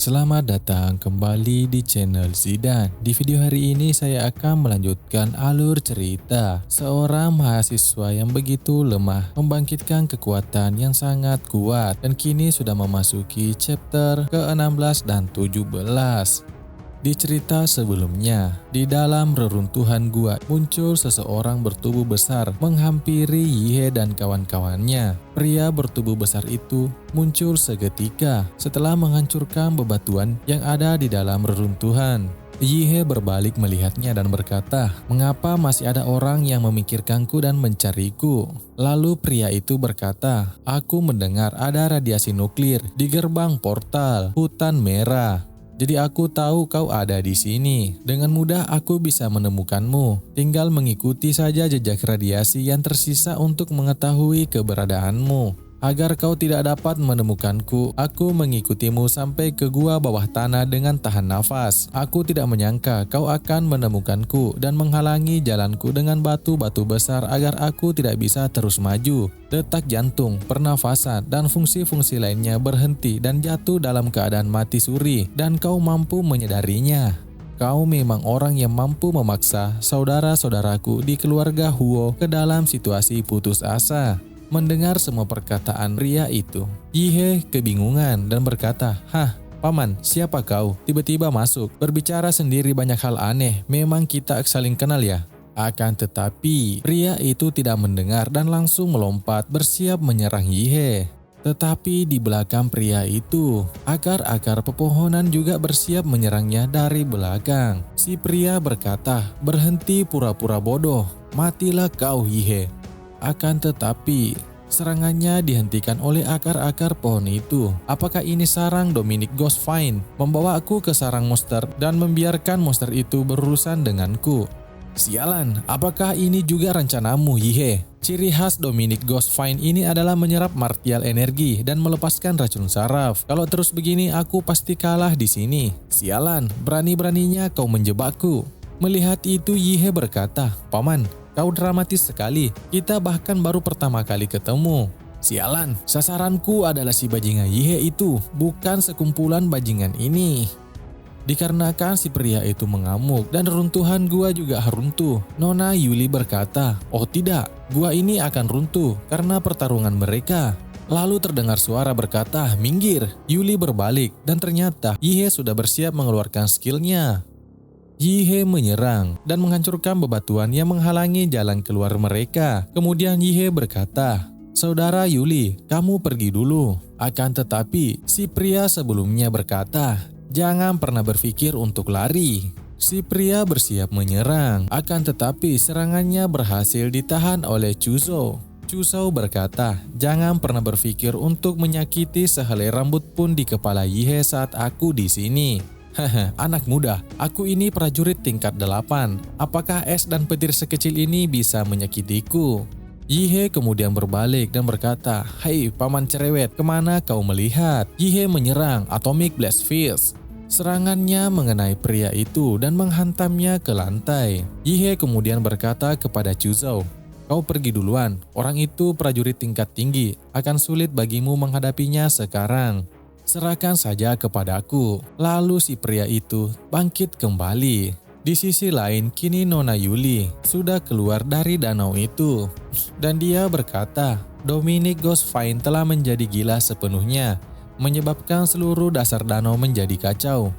Selamat datang kembali di channel Zidan. Di video hari ini saya akan melanjutkan alur cerita seorang mahasiswa yang begitu lemah membangkitkan kekuatan yang sangat kuat dan kini sudah memasuki chapter ke-16 dan 17. Di cerita sebelumnya, di dalam reruntuhan gua muncul seseorang bertubuh besar menghampiri Yihe dan kawan-kawannya. Pria bertubuh besar itu muncul seketika setelah menghancurkan bebatuan yang ada di dalam reruntuhan. Yihe berbalik melihatnya dan berkata, "Mengapa masih ada orang yang memikirkanku dan mencariku?" Lalu pria itu berkata, "Aku mendengar ada radiasi nuklir di gerbang portal hutan merah. Jadi aku tahu kau ada di sini. Dengan mudah aku bisa menemukanmu. Tinggal mengikuti saja jejak radiasi yang tersisa untuk mengetahui keberadaanmu. Agar kau tidak dapat menemukanku, aku mengikutimu sampai ke gua bawah tanah dengan tahan nafas. Aku tidak menyangka kau akan menemukanku dan menghalangi jalanku dengan batu-batu besar agar aku tidak bisa terus maju. Detak jantung, pernafasan, dan fungsi-fungsi lainnya berhenti dan jatuh dalam keadaan mati suri dan kau mampu menyadarinya. Kau memang orang yang mampu memaksa saudara-saudaraku di keluarga Huo ke dalam situasi putus asa." Mendengar semua perkataan pria itu, Yihe kebingungan dan berkata, "Hah, paman, siapa kau? Tiba-tiba masuk, berbicara sendiri banyak hal aneh, memang kita saling kenal ya?" Akan tetapi, pria itu tidak mendengar dan langsung melompat bersiap menyerang Yihe. Tetapi di belakang pria itu, akar-akar pepohonan juga bersiap menyerangnya dari belakang. Si pria berkata, "Berhenti pura-pura bodoh, matilah kau Yihe." Akan tetapi, serangannya dihentikan oleh akar-akar pohon itu. Apakah ini sarang Dominic Ghostvine? Membawa aku ke sarang monster dan membiarkan monster itu berurusan denganku. Sialan, apakah ini juga rencanamu Yihe? Ciri khas Dominic Ghostvine ini adalah menyerap martial energi dan melepaskan racun saraf. Kalau terus begini aku pasti kalah di sini. Sialan, berani-beraninya kau menjebakku. Melihat itu Yihe berkata, "Paman, kau dramatis sekali, kita bahkan baru pertama kali ketemu." Sialan, sasaranku adalah si bajingan Yihe itu, bukan sekumpulan bajingan ini. Dikarenakan si pria itu mengamuk dan runtuhan gua juga runtuh, Nona Yuli berkata, "Oh tidak, gua ini akan runtuh karena pertarungan mereka." Lalu terdengar suara berkata, "Minggir." Yuli berbalik dan ternyata Yihe sudah bersiap mengeluarkan skillnya. Yihe menyerang dan menghancurkan bebatuan yang menghalangi jalan keluar mereka. Kemudian Yihe berkata, "Saudara Yuli, kamu pergi dulu." Akan tetapi, si pria sebelumnya berkata, "Jangan pernah berpikir untuk lari." Si pria bersiap menyerang, akan tetapi serangannya berhasil ditahan oleh Chuzhou. Chuzhou berkata, "Jangan pernah berpikir untuk menyakiti sehelai rambut pun di kepala Yihe saat aku di sini." Haha, anak muda, aku ini prajurit tingkat 8. Apakah es dan petir sekecil ini bisa menyakitiku? Yihe kemudian berbalik dan berkata, "Hai paman cerewet, kemana kau melihat?" Yihe menyerang Atomic Blast Fist. Serangannya mengenai pria itu dan menghantamnya ke lantai. Yihe kemudian berkata kepada Chuzhou, "Kau pergi duluan, orang itu prajurit tingkat tinggi, akan sulit bagimu menghadapinya sekarang. Serahkan saja kepadaku." Lalu si pria itu bangkit kembali. Di sisi lain, kini Nona Yuli sudah keluar dari danau itu. Dan dia berkata, Dominic Ghostvine telah menjadi gila sepenuhnya, menyebabkan seluruh dasar danau menjadi kacau.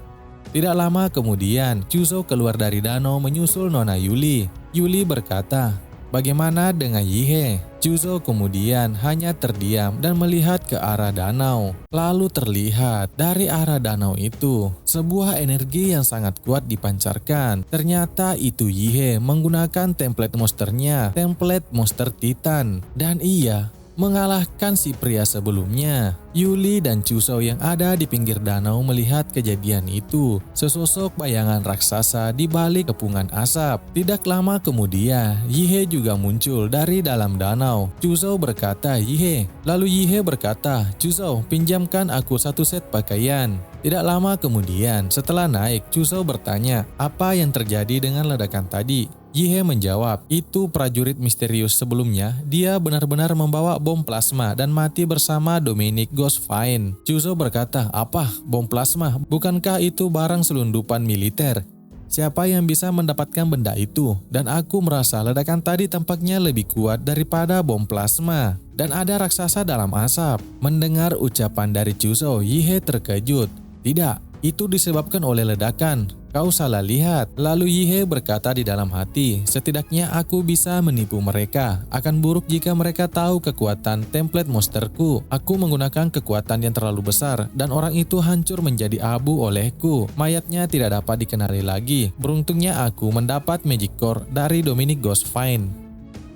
Tidak lama kemudian, Chuzhou keluar dari danau menyusul Nona Yuli. Yuli berkata, "Bagaimana dengan Yihe?" Chuzhou kemudian hanya terdiam dan melihat ke arah danau. Lalu terlihat dari arah danau itu sebuah energi yang sangat kuat dipancarkan. Ternyata itu Yihe menggunakan template monsternya, template monster Titan. Dan ia mengalahkan si pria sebelumnya. Yuli dan Chuzhou yang ada di pinggir danau melihat kejadian itu. Sesosok bayangan raksasa di balik kepungan asap. Tidak lama kemudian, Yihe juga muncul dari dalam danau. Chuzhou berkata, "Yihe." Lalu Yihe berkata, "Chuzhou, pinjamkan aku satu set pakaian." Tidak lama kemudian, setelah naik, Chuzhou bertanya, "Apa yang terjadi dengan ledakan tadi?" Yihe menjawab, itu prajurit misterius sebelumnya, dia benar-benar membawa bom plasma dan mati bersama Dominic Ghostvine. Chuzhou berkata, apa? Bom plasma? Bukankah itu barang selundupan militer? Siapa yang bisa mendapatkan benda itu? Dan aku merasa ledakan tadi tampaknya lebih kuat daripada bom plasma. Dan ada raksasa dalam asap. Mendengar ucapan dari Chuzhou, Yihe terkejut. Tidak, itu disebabkan oleh ledakan. Kau salah lihat. Lalu Yihe berkata di dalam hati, setidaknya aku bisa menipu mereka. Akan buruk jika mereka tahu kekuatan template monsterku. Aku menggunakan kekuatan yang terlalu besar dan orang itu hancur menjadi abu olehku. Mayatnya tidak dapat dikenali lagi. Beruntungnya aku mendapat Magic Core dari Dominic Ghostvine.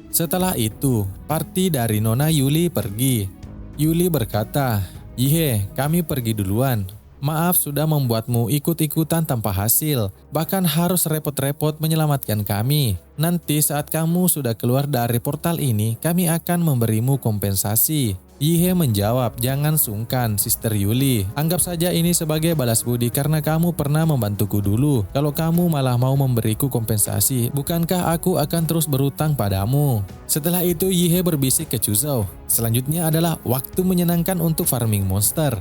Setelah itu, party dari Nona Yuli pergi. Yuli berkata, Yihe, kami pergi duluan. Maaf sudah membuatmu ikut-ikutan tanpa hasil, bahkan harus repot-repot menyelamatkan kami. Nanti saat kamu sudah keluar dari portal ini, kami akan memberimu kompensasi. Yihe menjawab, jangan sungkan, Sister Yuli. Anggap saja ini sebagai balas budi karena kamu pernah membantuku dulu. Kalau kamu malah mau memberiku kompensasi, bukankah aku akan terus berutang padamu? Setelah itu Yihe berbisik ke Chuzhou. Selanjutnya adalah waktu menyenangkan untuk farming monster.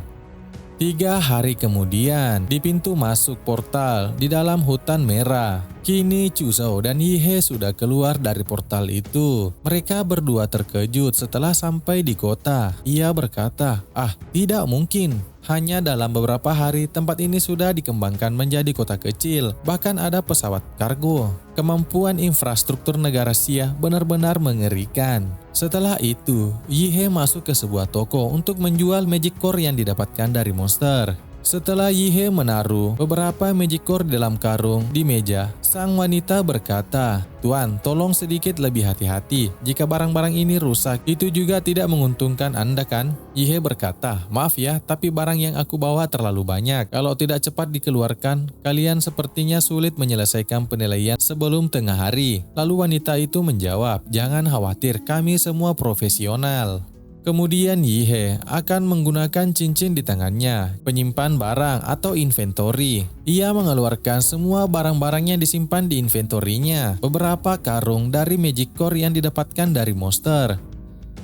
3 hari kemudian, di pintu masuk portal di dalam hutan merah. Kini Chuzhou dan Yihe sudah keluar dari portal itu. Mereka berdua terkejut setelah sampai di kota. Ia berkata, tidak mungkin. Hanya dalam beberapa hari tempat ini sudah dikembangkan menjadi kota kecil. Bahkan ada pesawat kargo. Kemampuan infrastruktur negara Xia benar-benar mengerikan. Setelah itu, Yihe masuk ke sebuah toko untuk menjual Magic Core yang didapatkan dari monster. Setelah Yihe menaruh beberapa Magic Core dalam karung di meja, sang wanita berkata, Tuan, tolong sedikit lebih hati-hati. Jika barang-barang ini rusak, itu juga tidak menguntungkan Anda kan? Yihe berkata, maaf ya, tapi barang yang aku bawa terlalu banyak. Kalau tidak cepat dikeluarkan, kalian sepertinya sulit menyelesaikan penilaian sebelum tengah hari. Lalu wanita itu menjawab, jangan khawatir, kami semua profesional. Kemudian Yihe akan menggunakan cincin di tangannya, penyimpan barang atau inventory. Ia mengeluarkan semua barang-barang yang disimpan di inventorinya, beberapa karung dari Magic Core yang didapatkan dari monster.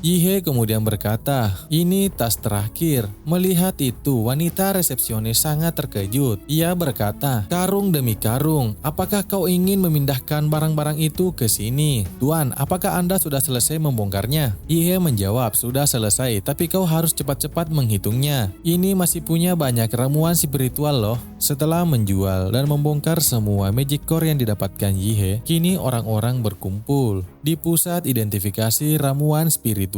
Yihe kemudian berkata, ini tas terakhir. Melihat itu, wanita resepsionis sangat terkejut. Ia berkata, karung demi karung, apakah kau ingin memindahkan barang-barang itu ke sini? Tuan, apakah Anda sudah selesai membongkarnya? Yihe menjawab, sudah selesai, tapi kau harus cepat-cepat menghitungnya. Ini masih punya banyak ramuan spiritual loh. Setelah menjual dan membongkar semua Magic Core yang didapatkan Yihe, kini orang-orang berkumpul di pusat identifikasi ramuan spiritual.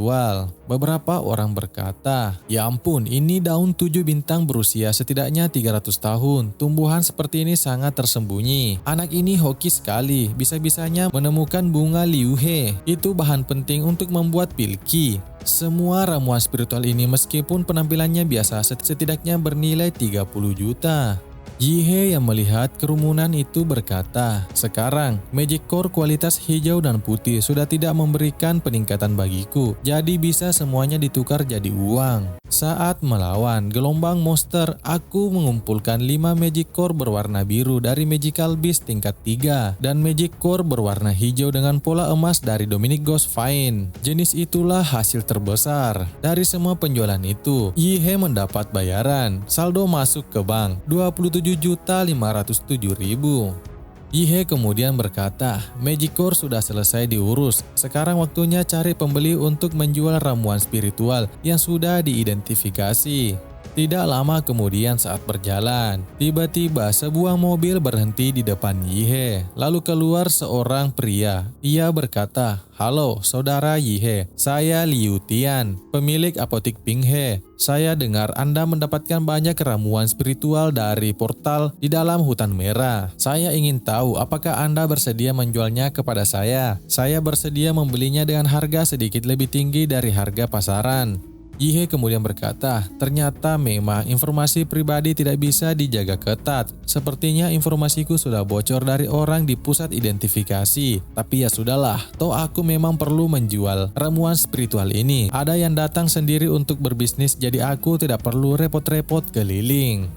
Beberapa orang berkata, ya ampun, ini daun 7 bintang berusia setidaknya 300 tahun. Tumbuhan seperti ini sangat tersembunyi. Anak ini hoki sekali, bisa-bisanya menemukan bunga liuhe. Itu bahan penting untuk membuat pilki. Semua ramuan spiritual ini meskipun penampilannya biasa setidaknya bernilai 30 juta. Yihe yang melihat kerumunan itu berkata, sekarang Magic Core kualitas hijau dan putih sudah tidak memberikan peningkatan bagiku, jadi bisa semuanya ditukar jadi uang. Saat melawan gelombang monster, aku mengumpulkan 5 Magic Core berwarna biru dari Magical Beast tingkat 3 dan Magic Core berwarna hijau dengan pola emas dari Dominic Ghostvine. Jenis itulah hasil terbesar. Dari semua penjualan itu, Yihe mendapat bayaran. Saldo masuk ke bank 27.507.000. Yihe kemudian berkata, Magic Core sudah selesai diurus. Sekarang waktunya cari pembeli untuk menjual ramuan spiritual yang sudah diidentifikasi. Tidak lama kemudian saat berjalan, tiba-tiba sebuah mobil berhenti di depan Yihe. Lalu keluar seorang pria. Ia berkata, halo saudara Yihe, saya Liu Tian, pemilik apotik Pinghe. Saya dengar Anda mendapatkan banyak ramuan spiritual dari portal di dalam hutan merah. Saya ingin tahu apakah Anda bersedia menjualnya kepada saya. Saya bersedia membelinya dengan harga sedikit lebih tinggi dari harga pasaran. Yihe kemudian berkata, ternyata memang informasi pribadi tidak bisa dijaga ketat. Sepertinya informasiku sudah bocor dari orang di pusat identifikasi. Tapi ya sudahlah, toh aku memang perlu menjual ramuan spiritual ini. Ada yang datang sendiri untuk berbisnis, jadi aku tidak perlu repot-repot keliling.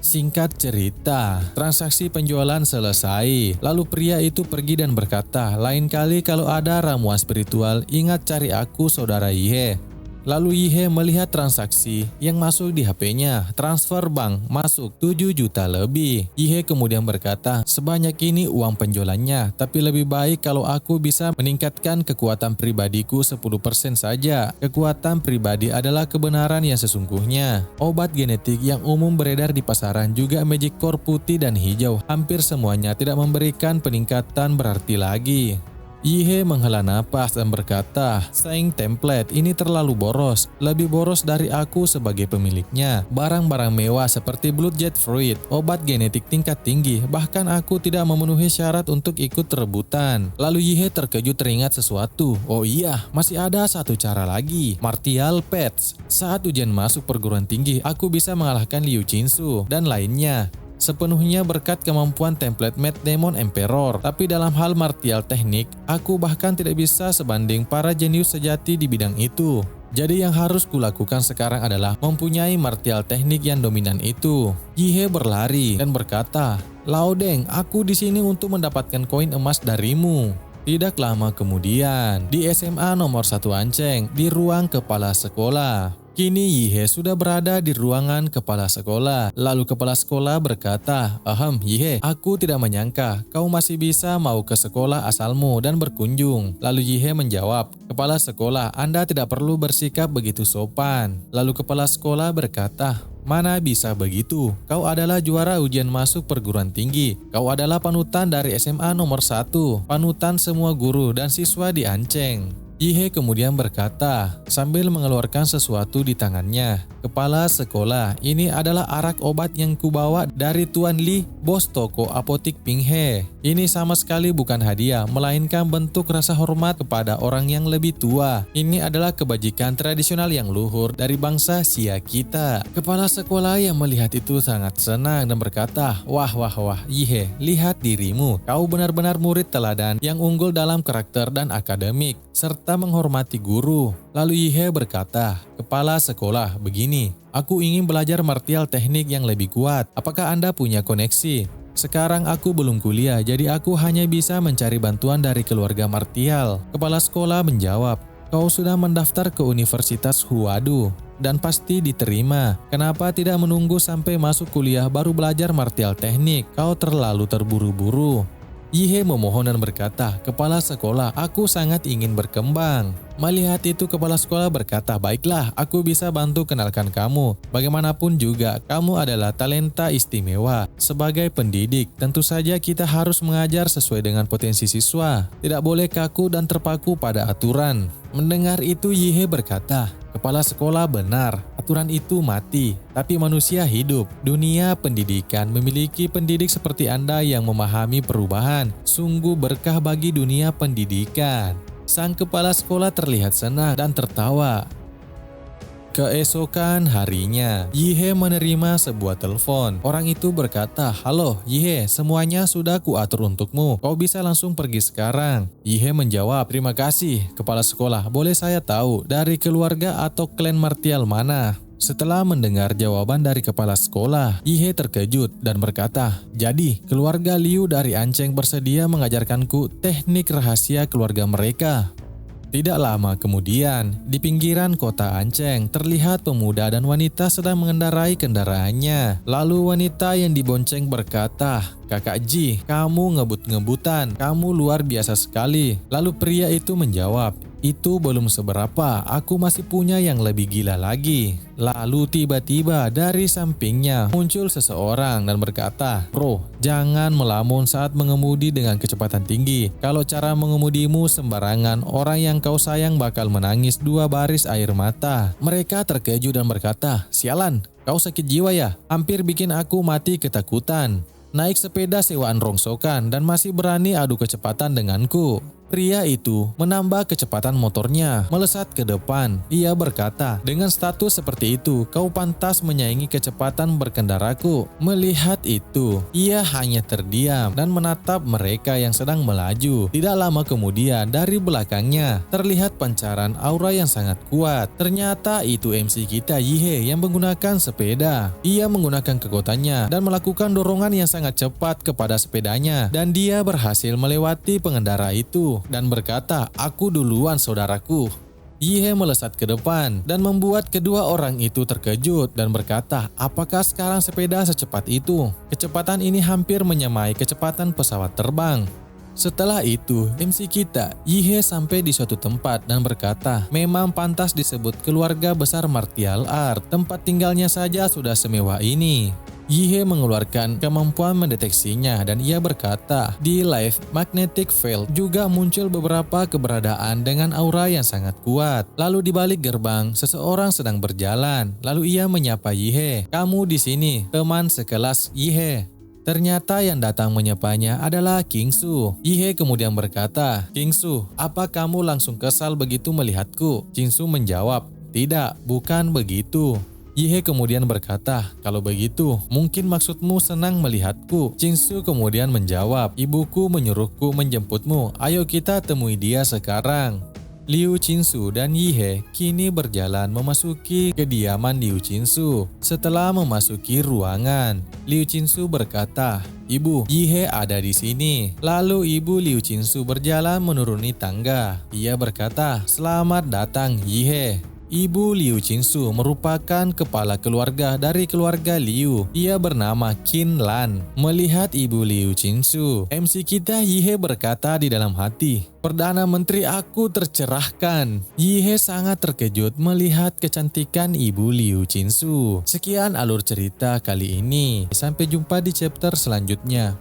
Singkat cerita, transaksi penjualan selesai. Lalu pria itu pergi dan berkata, lain kali kalau ada ramuan spiritual, ingat cari aku saudara Yihe. Lalu Yihe melihat transaksi yang masuk di HP-nya. Transfer bank masuk 7 juta lebih. Yihe kemudian berkata, sebanyak ini uang penjualannya, tapi lebih baik kalau aku bisa meningkatkan kekuatan pribadiku 10% saja. Kekuatan pribadi adalah kebenaran yang sesungguhnya. Obat genetik yang umum beredar di pasaran juga Magic Core putih dan hijau. Hampir semuanya tidak memberikan peningkatan berarti lagi. Yihe menghela napas dan berkata, saying template ini terlalu boros, lebih boros dari aku sebagai pemiliknya. Barang-barang mewah seperti Blood Jet Fruit, obat genetik tingkat tinggi, bahkan aku tidak memenuhi syarat untuk ikut rebutan. Lalu Yihe terkejut teringat sesuatu. Oh iya, masih ada satu cara lagi, Martial Pets. Saat ujian masuk perguruan tinggi, aku bisa mengalahkan Liu Qinsu dan lainnya. Sepenuhnya berkat kemampuan template Mad Demon Emperor. Tapi dalam hal martial teknik, aku bahkan tidak bisa sebanding para jenius sejati di bidang itu. Jadi yang harus kulakukan sekarang adalah mempunyai martial teknik yang dominan itu. Yihe berlari dan berkata, Laodeng, aku di sini untuk mendapatkan koin emas darimu. Tidak lama kemudian, di SMA nomor 1 Anceng, di ruang kepala sekolah. Kini Yihe sudah berada di ruangan kepala sekolah. Lalu kepala sekolah berkata, Yihe, aku tidak menyangka kau masih bisa mau ke sekolah asalmu dan berkunjung. Lalu Yihe menjawab, kepala sekolah, Anda tidak perlu bersikap begitu sopan. Lalu kepala sekolah berkata, mana bisa begitu? Kau adalah juara ujian masuk perguruan tinggi. Kau adalah panutan dari SMA nomor 1. Panutan semua guru dan siswa di Anceng. Yihe kemudian berkata sambil mengeluarkan sesuatu di tangannya. Kepala sekolah, ini adalah arak obat yang kubawa dari Tuan Li, bos toko apotik Pinghe. Ini sama sekali bukan hadiah, melainkan bentuk rasa hormat kepada orang yang lebih tua. Ini adalah kebajikan tradisional yang luhur dari bangsa Xia kita. Kepala sekolah yang melihat itu sangat senang dan berkata, wah, Yihe, lihat dirimu. Kau benar-benar murid teladan yang unggul dalam karakter dan akademik, serta menghormati guru. Lalu Yihe berkata, kepala sekolah, begini, aku ingin belajar martial teknik yang lebih kuat. Apakah Anda punya koneksi? Sekarang aku belum kuliah, jadi aku hanya bisa mencari bantuan dari keluarga martial. Kepala sekolah menjawab, kau sudah mendaftar ke Universitas Huadu dan pasti diterima. Kenapa tidak menunggu sampai masuk kuliah baru belajar martial teknik? Kau terlalu terburu-buru. Yihe memohon dan berkata, kepala sekolah, aku sangat ingin berkembang. Melihat itu kepala sekolah berkata, baiklah, aku bisa bantu kenalkan kamu. Bagaimanapun juga, kamu adalah talenta istimewa. Sebagai pendidik, tentu saja kita harus mengajar sesuai dengan potensi siswa. Tidak boleh kaku dan terpaku pada aturan. Mendengar itu Yihe berkata, kepala sekolah benar, aturan itu mati, tapi manusia hidup. Dunia pendidikan memiliki pendidik seperti Anda yang memahami perubahan. Sungguh berkah bagi dunia pendidikan. Sang kepala sekolah terlihat senang dan tertawa. Keesokan harinya, Yihe menerima sebuah telepon. Orang itu berkata, halo Yihe, semuanya sudah kuatur untukmu. Kau bisa langsung pergi sekarang. Yihe menjawab, terima kasih, kepala sekolah. Boleh saya tahu dari keluarga atau klan martial mana? Setelah mendengar jawaban dari kepala sekolah, Yihe terkejut dan berkata, jadi keluarga Liu dari Anceng bersedia mengajarkanku teknik rahasia keluarga mereka. Tidak lama kemudian, di pinggiran kota Anceng, terlihat pemuda dan wanita sedang mengendarai kendaraannya. Lalu wanita yang dibonceng berkata, Kakak Ji, kamu ngebut-ngebutan, kamu luar biasa sekali. Lalu pria itu menjawab, itu belum seberapa, aku masih punya yang lebih gila lagi. Lalu tiba-tiba dari sampingnya muncul seseorang dan berkata, Bro, jangan melamun saat mengemudi dengan kecepatan tinggi. Kalau cara mengemudimu sembarangan, orang yang kau sayang bakal menangis 2 baris air mata. Mereka terkejut dan berkata, sialan, kau sakit jiwa ya? Hampir bikin aku mati ketakutan. Naik sepeda sewaan rongsokan dan masih berani adu kecepatan denganku. Pria itu menambah kecepatan motornya, melesat ke depan. Ia berkata, dengan status seperti itu, kau pantas menyaingi kecepatan berkendaraku. Melihat itu, ia hanya terdiam dan menatap mereka yang sedang melaju. Tidak lama kemudian, dari belakangnya, terlihat pancaran aura yang sangat kuat. Ternyata itu MC kita Yihe yang menggunakan sepeda. Ia menggunakan kekuatannya dan melakukan dorongan yang sangat cepat kepada sepedanya. Dan dia berhasil melewati pengendara itu dan berkata, aku duluan saudaraku. Yihe melesat ke depan dan membuat kedua orang itu terkejut dan berkata, apakah sekarang sepeda secepat itu? Kecepatan ini hampir menyamai kecepatan pesawat terbang. Setelah itu, MC kita, Yihe sampai di suatu tempat dan berkata, memang pantas disebut keluarga besar martial art, tempat tinggalnya saja sudah semewah ini. Yihe mengeluarkan kemampuan mendeteksinya dan ia berkata, di Live Magnetic Field juga muncul beberapa keberadaan dengan aura yang sangat kuat. Lalu di balik gerbang, seseorang sedang berjalan. Lalu ia menyapa Yihe, kamu di sini, teman sekelas Yihe. Ternyata yang datang menyapanya adalah Kingsu. Yihe kemudian berkata, Kingsu, apa kamu langsung kesal begitu melihatku? Kingsu menjawab, tidak, bukan begitu. Yihe kemudian berkata, kalau begitu, mungkin maksudmu senang melihatku. Kingsu kemudian menjawab, ibuku menyuruhku menjemputmu, ayo kita temui dia sekarang. Liu Qingsu dan Yihe kini berjalan memasuki kediaman Liu Qingsu. Setelah memasuki ruangan, Liu Qingsu berkata, Ibu, Yihe ada di sini. Lalu ibu Liu Qingsu berjalan menuruni tangga. Ia berkata, selamat datang Yihe. Ibu Liu Qingsu merupakan kepala keluarga dari keluarga Liu. Ia bernama Qin Lan. Melihat ibu Liu Qingsu, MC kita Yihe berkata di dalam hati, Perdana Menteri aku tercerahkan. Yihe sangat terkejut melihat kecantikan ibu Liu Qingsu. Sekian alur cerita kali ini. Sampai jumpa di chapter selanjutnya.